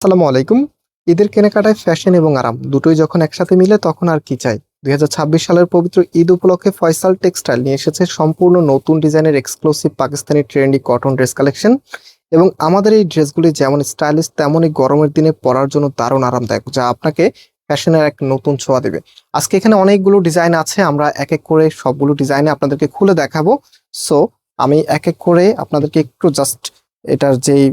আসসালামু আলাইকুম। ঈদের কেনাকাটায় ফ্যাশন এবং আরাম দুটোই যখন একসাথে মিলে তখন আর কি চাই। 2026 সালের পবিত্র ঈদ উপলক্ষে ফয়সাল টেক্সটাইল নিয়ে এসেছে সম্পূর্ণ নতুন ডিজাইনের exclusive Pakistani trendy cotton dress collection. এবং আমাদের এই ড্রেসগুলি যেমন স্টাইলিশ তেমনই গরমের দিনে পরার জন্য দারুণ আরামদায়ক, যা আপনাকে ফ্যাশনের এক নতুন ছোঁয়া দেবে। আজকে এখানে অনেকগুলো ডিজাইন আছে, আমরা এক এক করে সবগুলো ডিজাইনে আপনাদেরকে খুলে দেখাবো। সো আমি এক এক করে আপনাদেরকে একটু জাস্ট এটার যেই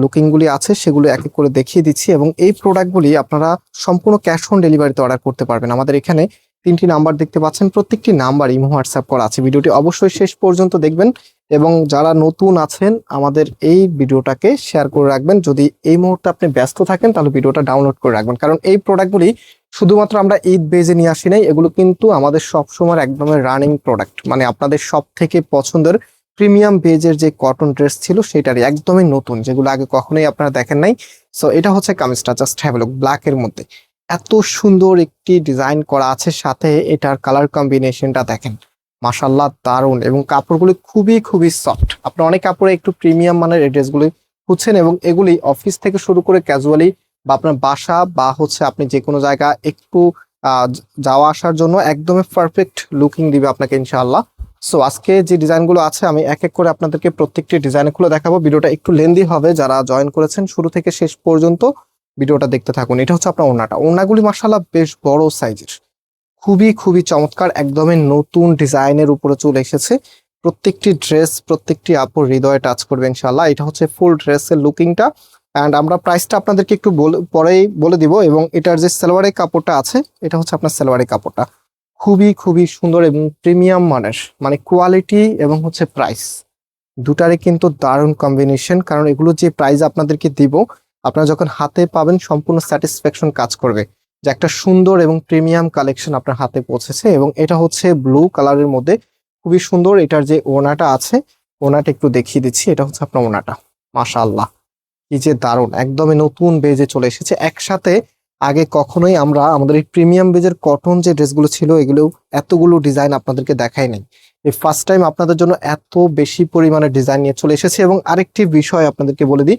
লুকিং গুলি আছে সেগুলো এক এক করে দেখিয়ে দিচ্ছি, এবং এই প্রোডাক্টগুলি আপনারা সম্পূর্ণ ক্যাশ অন ডেলিভারিতে অর্ডার করতে পারবেন। আমাদের এখানে 3টি নাম্বার দেখতে পাচ্ছেন, প্রত্যেকটি নাম্বার ইমো হোয়াটসঅ্যাপ করা আছে। ভিডিওটি অবশ্যই শেষ পর্যন্ত দেখবেন এবং যারা নতুন আছেন আমাদের এই ভিডিওটাকে শেয়ার করে রাখবেন। যদি এই মুহূর্তে আপনি ব্যস্ত থাকেন তাহলে ভিডিওটা ডাউনলোড করে রাখবেন, কারণ এই প্রোডাক্টগুলি শুধুমাত্র আমরা ঈদ বেজে নিয়ে আসি নাই, এগুলো কিন্তু আমাদের সবসময় একদমই রানিং প্রোডাক্ট, মানে আপনাদের সব থেকে পছন্দের প্রিমিয়াম বেজের যে কটন ড্রেস ছিল সেটারই একদমই নতুন, যেগুলো আগে কখনোই আপনারা দেখেন নাই। সো এটা হচ্ছে কামিজটা, just have a look. Black এর মধ্যে এত সুন্দর একটি ডিজাইন করা আছে, সাথে এটার কালার কম্বিনেশনটা দেখেন, মাশাআল্লাহ দারুণ। এবং কাপড়গুলি খুবই খুবই সফট। আপনি অনেক কাপড়ে একটু প্রিমিয়াম মানের এই ড্রেসগুলি খুঁজছেন, এবং এগুলি অফিস থেকে শুরু করে ক্যাজুয়ালি বা আপনার বাসা বা হচ্ছে আপনি যে কোনো জায়গা একটু যাওয়া আসার জন্য একদমই পারফেক্ট লুকিং দিবে আপনাকে ইনশাআল্লাহ। সো আজকে যে ডিজাইনগুলো আছে আমি এক এক করে আপনাদেরকে প্রত্যেকটি ডিজাইন খুলে দেখাবো। ভিডিওটা একটু লেন্দি হবে, যারা জয়েন করেছেন শুরু থেকে শেষ পর্যন্ত ভিডিওটা দেখতে থাকুন। এটা হচ্ছে আপনার ওড়নাটা, ওড়নাগুলি মাশাআল্লাহ বেশ বড় সাইজের, খুবই খুবই চমৎকার, একদমই নতুন ডিজাইনের উপরে চলে এসেছে। প্রত্যেকটি ড্রেস প্রত্যেকটি আপুর হৃদয়ে টাচ করবে ইনশাআল্লাহ। এটা হচ্ছে ফুল ড্রেসের লুকিংটা, অ্যান্ড আমরা প্রাইসটা আপনাদেরকে একটু পরেই বলে দিব। এবং এটার যে সালোয়ারের কাপড়টা আছে এটা হচ্ছে আপনার সালোয়ারের কাপড়টা খুবই খুবই সুন্দর এবং প্রিমিয়াম মানের, মানে কোয়ালিটি এবং হচ্ছে প্রাইস দুটারই কিন্তু দারুণ কম্বিনেশন। কারণ এগুলো যে প্রাইস আপনাদেরকে দিব, আপনারা যখন হাতে পাবেন সম্পূর্ণ স্যাটিসফ্যাকশন কাজ করবে যে একটা সুন্দর এবং প্রিমিয়াম কালেকশন আপনার হাতে পৌঁছেছে। এবং এটা হচ্ছে ব্লু কালারের মধ্যে খুবই সুন্দর। এটার যে ওড়নাটা আছে, ওড়নাটা একটু দেখিয়ে দিচ্ছি। এটা হচ্ছে আপনার ওড়নাটা, মাশাআল্লাহ কি যে দারুণ, একদমই নতুন বেজে চলে এসেছে একসাথে। আগে কখনোই আমরা আমাদের এই প্রিমিয়াম বেজের কটন যে ড্রেসগুলো ছিল এগুলো এতগুলো ডিজাইন আপনাদেরকে দেখাই নাই। এই ফার্স্ট টাইম আপনাদের জন্য এত বেশি পরিমাণে ডিজাইন নিয়ে চলে এসেছে। এবং আরেকটি বিষয় আপনাদেরকে বলে দিই,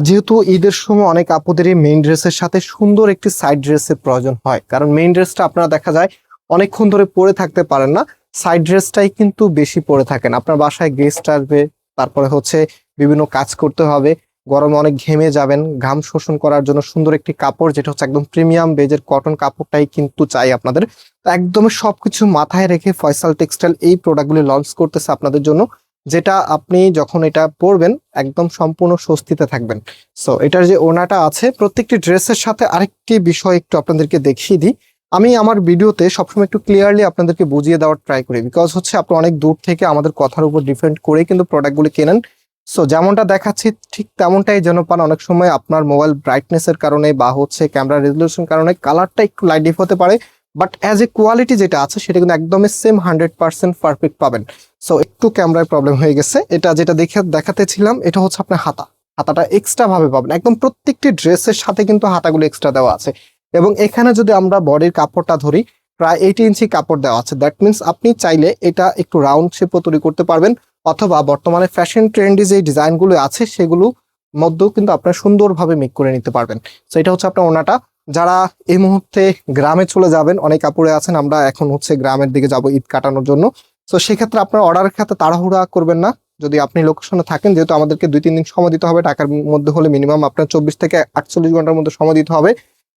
যেহেতু ঈদের সময় অনেক আপুদের এই মেইন ড্রেসের সাথে সুন্দর একটি সাইড ড্রেসের প্রয়োজন হয়, কারণ মেইন ড্রেসটা আপনারা দেখা যায় অনেকক্ষণ ধরে পরে থাকতে পারেন না, সাইড ড্রেসটাই কিন্তু বেশি পরে থাকেন। আপনার বাসায় গেস্ট আসবে, তারপরে হচ্ছে বিভিন্ন কাজ করতে হবে, গরমে অনেক ঘেমে যাবেন, ঘাম শোষণ করার জন্য সুন্দর একটি কাপড় যেটা হচ্ছে একদম প্রিমিয়াম বেজের কটন কাপড়টাই কিন্তু চাই আপনাদের। তো একদমই সবকিছু মাথায় রেখে ফয়সাল টেক্সটাইল এই প্রোডাক্টগুলি লঞ্চ করতেছে আপনাদের জন্য, যেটা আপনি যখন এটা পরবেন একদম সম্পূর্ণ স্বস্তিতে থাকবেন। সো এটার যে ওড়নাটা আছে প্রত্যেকটি ড্রেসের সাথে আরেকটি বিষয় একটু আপনাদেরকে দেখিয়ে দিই। আমি আমার ভিডিওতে সবসময় একটু ক্লিয়ারলি আপনাদেরকে বুঝিয়ে দেওয়ার ট্রাই করি, বিকজ হচ্ছে আপনি অনেক দূর থেকে আমাদের কথার উপর ডিপেন্ড করে কিন্তু প্রোডাক্টগুলি কেনেন। সো যেমনটা দেখাচ্ছি ঠিক তেমনটাই যেন পান। অনেক সময় আপনার মোবাইল ব্রাইটনেস এর কারণে বা হচ্ছে ক্যামেরা রেজলিউশন কারণে কালারটা একটু লাইট ডিপ হতে পারে, বাট অ্যাজ এ কোয়ালিটি যেটা আছে সেটা কিন্তু একদমই সেম 100% পারফেক্ট পাবেন। সো একটু ক্যামেরায় প্রবলেম হয়ে গেছে। এটা যেটা দেখাতেছিলাম এটা হচ্ছে আপনার হাতাটা এক্সট্রা ভাবে পাবেন, একদম প্রত্যেকটি ড্রেসের সাথে কিন্তু হাতাগুলো এক্সট্রা দেওয়া আছে। এবং এখানে যদি আমরা বডির কাপড়টা ধরি, প্রায় 80 ইঞ্চি কাপড় দেওয়া আছে। দ্যাট মিনস আপনি চাইলে এটা একটু রাউন্ড শেপও তৈরি করতে পারবেন, অথবা বর্তমানে ফ্যাশন ট্রেন্ডি যে ডিজাইনগুলো আছে সেগুলো মধ্যেও কিন্তু আপনারা সুন্দরভাবে মেক করে নিতে পারবেন। তো এটা হচ্ছে আপনার ওড়নাটা। যারা এই মুহূর্তে গ্রামে চলে যাবেন, অনেক কাপড়ে আছেন, আমরা এখন হচ্ছে গ্রামের দিকে যাব ঈদ কাটানোর জন্য। তো সেক্ষেত্রে আপনার অর্ডারের ক্ষেত্রে তাড়াহুড়া করবেন না। যদি আপনি লোকেশনে থাকেন, যেহেতু আমাদেরকে 2-3 দিন সময় দিতে হবে, ঢাকার মধ্যে হলে মিনিমাম আপনার 24 থেকে 48 ঘন্টার মধ্যে সময় দিতে হবে।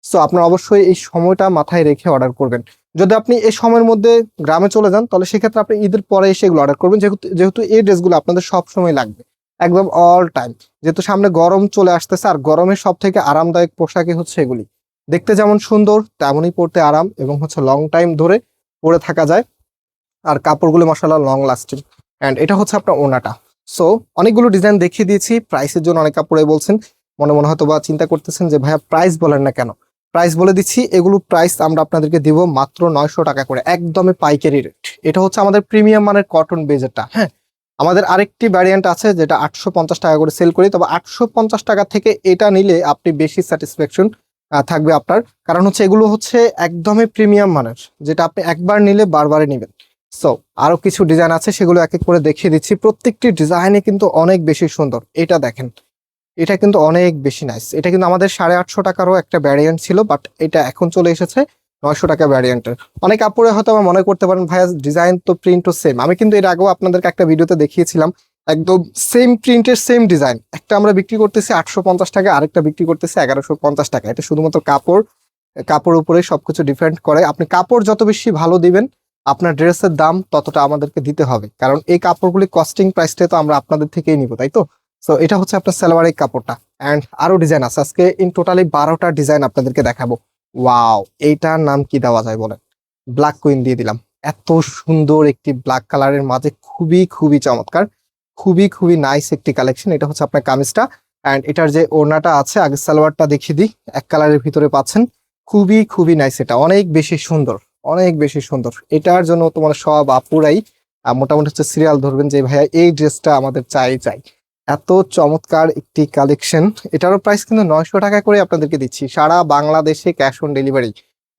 সো আপনার অবশ্যই এই সময়টা মাথায় রেখে অর্ডার করবেন। যদি আপনি এই সময়ের মধ্যে গ্রামে চলে যান তাহলে সেক্ষেত্রে আপনি ঈদের পরে এসে এগুলো অর্ডার করবেন, যেহেতু এই ড্রেসগুলো আপনাদের সব সময় লাগবে, একদম অল টাইম। যেহেতু সামনে গরম চলে আসতেছে, আর গরমের সব থেকে আরামদায়ক পোশাকই হচ্ছে এগুলি। দেখতে যেমন সুন্দর তেমনই পরতে আরাম, এবং হচ্ছে লং টাইম ধরে পরে থাকা যায়। আর কাপড়গুলো মাশাআল্লাহ লং লাস্টিং। এন্ড এটা হচ্ছে আপনার ওড়নাটা। সো অনেকগুলো ডিজাইন দেখিয়ে দিয়েছি, প্রাইসের জন্য অনেক কাপড়ে বলছেন, মনে মনে হয়তো বা চিন্তা করতেছেন যে ভাইয়া প্রাইস বলেন না কেন। প্রাইস বলে দিচ্ছি, এগুলো প্রাইস আমরা আপনাদেরকে দিব মাত্র 900 টাকা করে, একদমই পাইকারি রেট। এটা হচ্ছে আমাদের প্রিমিয়াম মানের কটন বেজেরটা। হ্যাঁ, আমাদের আরেকটি ভ্যারিয়েন্ট আছে যেটা 850 টাকা করে সেল করি, তবে 850 টাকা থেকে এটা নিলে আপনি বেশি স্যাটিসফ্যাকশন থাকবে আপনার। কারণ হচ্ছে এগুলো হচ্ছে একদমই প্রিমিয়াম মানের, যেটা আপনি একবার নিলে বারবারে নেবেন। সো আরো কিছু ডিজাইন আছে, সেগুলো এক এক করে দেখিয়ে দিচ্ছি। প্রত্যেকটি ডিজাইনে কিন্তু অনেক বেশি সুন্দর। এটা দেখেন, এটা কিন্তু অনেক বেশি নাইস। এটা কিন্তু আমাদের 850 টাকারও একটা ভ্যারিয়েন্ট ছিল, বাট এটা এখন চলে এসেছে 900 টাকা ভ্যারিয়েন্টের। অনেক আপুরে হয়তো আমার মনে করতে পারেন ভাইয়া ডিজাইন তো প্রিন্ট তো সেম। আমি কিন্তু এর আগেও আপনাদেরকে একটা ভিডিওতে দেখিয়েছিলাম একদম সেম প্রিন্টের সেম ডিজাইন, একটা আমরা বিক্রি করতেছি 850 টাকা, আরেকটা বিক্রি করতেছি 1150 টাকা। এটা শুধুমাত্র কাপড় উপরে সবকিছু ডিপেন্ড করে। আপনি কাপড় যত বেশি ভালো দিবেন আপনার ড্রেসের দাম ততটা আমাদেরকে দিতে হবে, কারণ এই কাপড়গুলি কস্টিং প্রাইসটা তো আমরা আপনাদের থেকেই নিব, তাই তো। সো এটা হচ্ছে আপনার সালোয়ারের কাপড়টা। অ্যান্ড আরো ডিজাইন আছে, আজকে ইন টোটালি 12টা ডিজাইন আপনাদেরকে দেখাবো। ওয়াও, এইটার নাম কি দেওয়া যায় বলেন? ব্ল্যাক কুইন দিয়ে দিলাম। এত সুন্দর একটি ব্ল্যাক কালারের মাঝে খুবই খুবই চমৎকার, খুবই খুবই নাইস একটি কালেকশন। এটা হচ্ছে আপনার কামিজটা, অ্যান্ড এটার যে ওড়নাটা আছে, আগে সালোয়ারটা দেখিয়ে দিই। এক কালারের ভিতরে পাচ্ছেন, খুবই খুবই নাইস। এটা অনেক বেশি সুন্দর, অনেক বেশি সুন্দর। এটার জন্য তোমার সব আপুরাই মোটামুটি হচ্ছে সিরিয়াল ধরবেন যে ভাইয়া এই ড্রেসটা আমাদের চাই চাই। এত চমৎকার একটি কালেকশন। এটারও প্রাইস কিন্তু 900 টাকা করে আপনাদেরকে দিচ্ছি, সারা বাংলাদেশে ক্যাশ অন ডেলিভারি।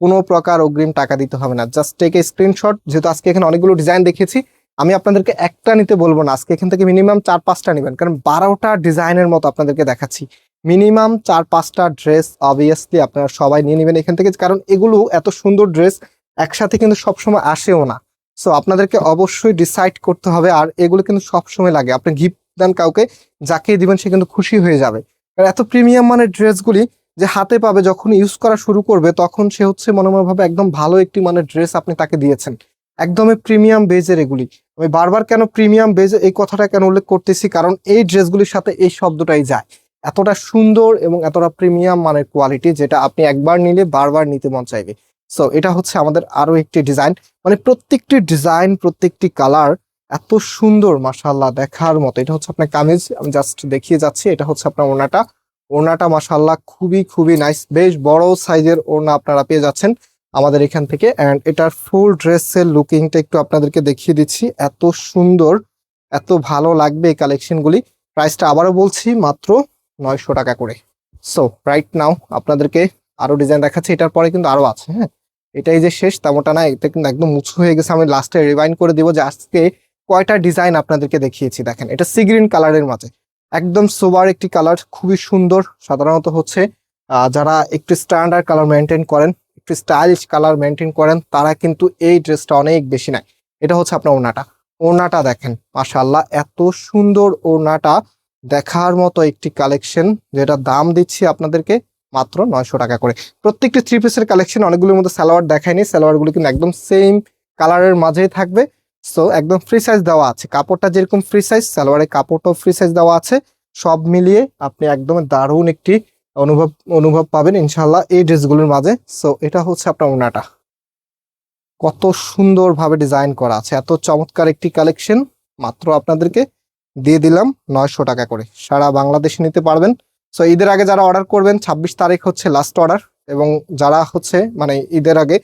কোনো প্রকার অগ্রিম টাকা দিতে হবে না, জাস্ট টেক এ স্ক্রিনশট। যেহেতু আজকে এখানে অনেকগুলো ডিজাইন দেখেছি, আমি আপনাদেরকে একটা নিতে বলবো না, আজকে এখান থেকে মিনিমাম 4-5টা নেবেন, কারণ 12টা ডিজাইনের মতো আপনাদেরকে দেখাচ্ছি। মিনিমাম 4-5টা ড্রেস অবভিয়াসলি আপনারা সবাই নিয়ে নেবেন এখান থেকে, কারণ এগুলো এত সুন্দর ড্রেস একসাথে কিন্তু সবসময় আসেও না। সো আপনাদেরকে অবশ্যই ডিসাইড করতে হবে, আর এগুলো কিন্তু সবসময় লাগে। আপনি গিফট দেন কাউকে, যাকে দিবেন সে কিন্তু খুশি হয়ে যাবে। আর এত প্রিমিয়াম মানের ড্রেসগুলি যে হাতে পাবে, যখন ইউজ করা শুরু করবে তখন সে হচ্ছে মনোময় ভাবে একদম ভালো একটি মানের ড্রেস আপনি তাকে দিয়েছেন। একদমই প্রিমিয়াম বেজের এগুলি। আমি বারবার কেন প্রিমিয়াম বেজ এই কথাটা কেন উল্লেখ করতেছি, কারণ এই ড্রেসগুলির সাথে এই শব্দটাই যায়। এতটা সুন্দর এবং এতটা প্রিমিয়াম মানের কোয়ালিটি, যেটা আপনি একবার নিলে বারবার নিতে মন চাইবে। সো এটা হচ্ছে আমাদের আরো একটি ডিজাইন, মানে প্রত্যেকটি ডিজাইন প্রত্যেকটি কালার এত সুন্দর মাশাআল্লাহ, দেখার মতো। এটা হচ্ছে আপনার কামিজ, আমি জাস্ট দেখিয়ে যাচ্ছি। এটা হচ্ছে আপনার ওড়নাটা মাশাআল্লাহ খুবই খুবই নাইস, বেশ বড় সাইজের ওড়না আপনারা পেয়ে যাচ্ছেন আমাদের এখান থেকে। অ্যান্ড এটার ফুল ড্রেসের লুকিংটা একটু আপনাদেরকে দেখিয়ে দিচ্ছি। এত সুন্দর, এত ভালো লাগবে এই কালেকশনগুলি। প্রাইসটা আবারও বলছি, মাত্র 900 টাকা করে। সো রাইট নাও আপনাদেরকে আরো ডিজাইন দেখাচ্ছি, এটার পরে কিন্তু আরো আছে। হ্যাঁ, এটাই যে শেষ তেমনটা না, এটা কিন্তু একদম মুছু হয়ে গেছে। আমি লাস্টে রিভাইন্ড করে দিব যে আজকে কয়টা ডিজাইন আপনাদেরকে দেখিয়েছি। দেখেন, এটা সি গ্রিন কালারের মাঝে একদম সোবার একটি কালার, খুবই সুন্দর। সাধারণত হচ্ছে যারা একটু স্ট্যান্ডার্ড কালার মেনটেন করেন, একটু স্টাইলিশ কালার মেনটেন করেন, তারা কিন্তু এই ড্রেসটা অনেক বেশি নেয়। এটা হচ্ছে আপনার ওড়নাটা দেখেন মাশাআল্লাহ, এত সুন্দর ওড়নাটা, দেখার মতো একটি কালেকশন, যেটা দাম দিচ্ছি আপনাদেরকে মাত্র 900 টাকা করে। প্রত্যেকটি থ্রি পিসের কালেকশন, অনেকগুলোর মধ্যে সালোয়ার দেখায়নি, সালোয়ারগুলো কিন্তু একদম সেম কালারের মাঝেই থাকবে। সো একদম ফ্রি সাইজ দেওয়া আছে, কাপড়টা যেরকম ফ্রি সাইজ, সালোয়ারের কাপড়টাও ফ্রি সাইজ দেওয়া আছে। সব মিলিয়ে আপনি একদম দারুণ একটি অনুভব পাবেন ইনশাল্লাহ এই ড্রেসগুলোর মাঝে। সো এটা হচ্ছে আপনার ওড়নাটা, কত সুন্দর ভাবে ডিজাইন করা আছে, এত চমৎকার একটি কালেকশন। মাত্র আপনাদেরকে দিয়ে দিলাম 900 টাকা করে, সারা বাংলাদেশে নিতে পারবেন। সো ঈদের আগে যারা অর্ডার করবেন, 26 তারিখ হচ্ছে লাস্ট অর্ডার। এবং যারা হচ্ছে মানে ঈদের আগে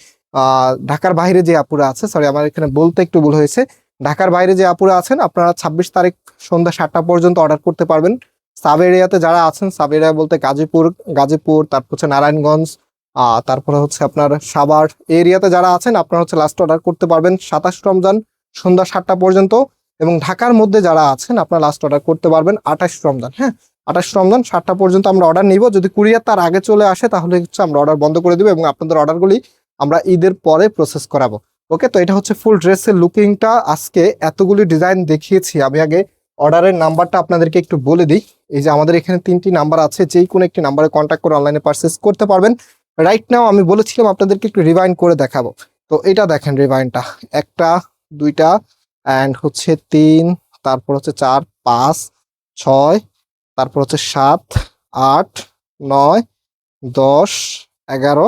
ঢাকার বাইরে যে আপুরা আছে, সরি আমার এখানে বলতে একটু ভুল হয়েছে, ঢাকার বাইরে যে আপুরা আছেন আপনারা 26 তারিখ সন্ধ্যা 7টা পর্যন্ত অর্ডার করতে পারবেন। সাব এরিয়াতে যারা আছেন, সাব এরিয়া বলতে গাজীপুর, তারপর হচ্ছে নারায়ণগঞ্জ, তারপরে হচ্ছে আপনার সাভার এরিয়াতে যারা আছেন আপনারা হচ্ছে লাস্ট অর্ডার করতে পারবেন 27 রমজান সন্ধ্যা 7টা পর্যন্ত। এবং ঢাকার মধ্যে যারা আছেন আপনারা লাস্ট অর্ডার করতে পারবেন 28 রমজান। হ্যাঁ, 28 রমজান 7টা পর্যন্ত আমরা অর্ডার নিব। যদি কুরিয়ার তার আগে চলে আসে তাহলে হচ্ছে আমরা অর্ডার বন্ধ করে দিব, এবং আপনাদের অর্ডারগুলি আমরা ঈদের পরে প্রসেস করাবো। ওকে, তো এটা হচ্ছে ফুল ড্রেসের লুকিংটা। আজকে এতগুলি ডিজাইন দেখিয়েছি, আমি আগে অর্ডারের নাম্বারটা আপনাদেরকে একটু বলে দিই। এই যে আমাদের এখানে 3টি নাম্বার আছে, যেই কোনো একটি নাম্বারে কন্ট্যাক্ট করে অনলাইনে পারচেস করতে পারবেন। রাইট নাও আমি বলেছিলাম আপনাদেরকে একটু রিভাইন্ড করে দেখাবো, তো এটা দেখেন রিভাইন্ডটা, 1টা 2টা অ্যান্ড হচ্ছে 3, তারপর হচ্ছে 4 5 6, তারপর হচ্ছে 7 8 9 10 11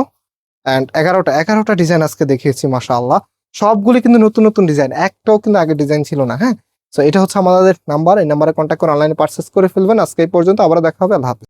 অ্যান্ড 11টা ডিজাইন আজকে দেখিয়েছি মাশাআল্লাহ। সবগুলি কিন্তু নতুন নতুন ডিজাইন, একটাও কিন্তু আগে ডিজাইন ছিল না। হ্যাঁ, তো এটা হচ্ছে আমাদের নাম্বার, এই নাম্বারে কন্ট্যাক্ট করে অনলাইনে পারচেস করে ফেলবেন। আজকে এই পর্যন্ত, আবার দেখা হবে, আল্লাহ হাফেজ।